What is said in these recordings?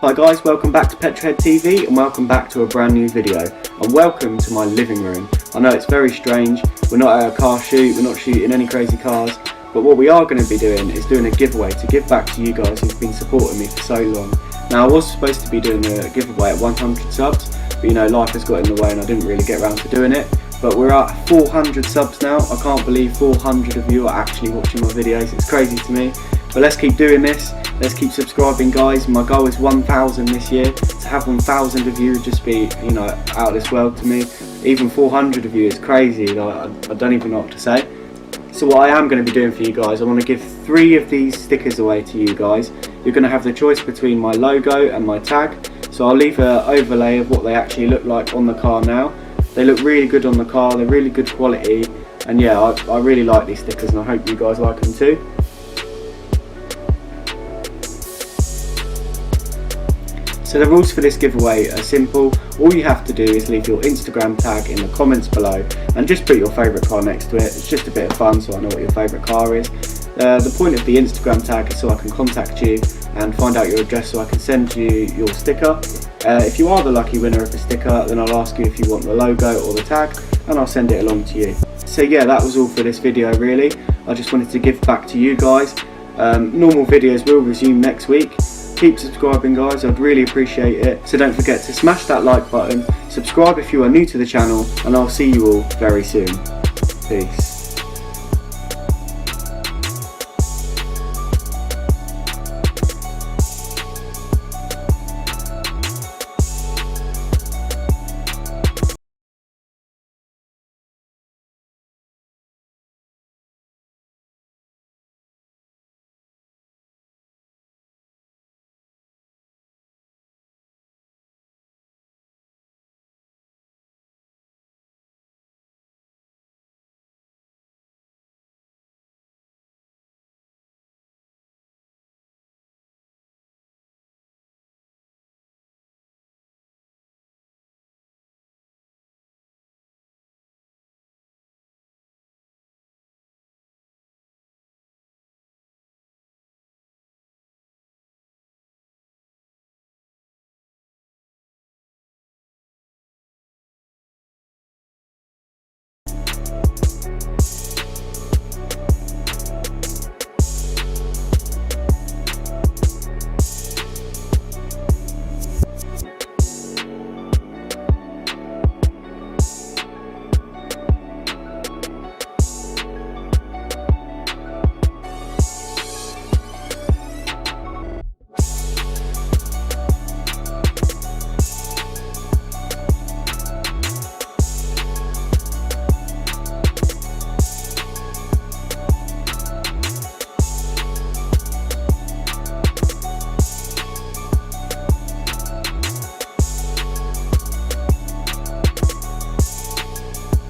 Hi guys, welcome back to Petrolhead TV and welcome back to a brand new video. And welcome to my living room. I know it's very strange, we're not at a car shoot, we're not shooting any crazy cars, but what we are going to be doing is doing a giveaway to give back to you guys who've been supporting me for so long. Now I was supposed to be doing a giveaway at 100 subs, but you know, life has got in the way and I didn't really get around to doing it. But we're at 400 subs now. I can't believe 400 of you are actually watching my videos, it's crazy to me. But let's keep doing this, let's keep subscribing guys. My goal is 1,000 this year. To have 1,000 of you would just be, you know, out of this world to me. Even 400 of you is crazy, like, I don't even know what to say. So what I am going to be doing for you guys, I want to give 3 of these stickers away to you guys. You're going to have the choice between my logo and my tag. So I'll leave an overlay of what they actually look like on the car now. They look really good on the car, they're really good quality. And yeah, I really like these stickers and I hope you guys like them too. So the rules for this giveaway are simple. All you have to do is leave your Instagram tag in the comments below and just put your favourite car next to it. It's just a bit of fun so I know what your favourite car is. The point of the Instagram tag is so I can contact you and find out your address so I can send you your sticker. If you are the lucky winner of the sticker, then I'll ask you if you want the logo or the tag and I'll send it along to you. So yeah, that was all for this video really. I just wanted to give back to you guys. Normal videos will resume next week. Keep subscribing guys, I'd really appreciate it. So don't forget to smash that like button, subscribe if you are new to the channel, and I'll see you all very soon. Peace.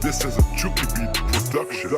This is a Juki Beat production.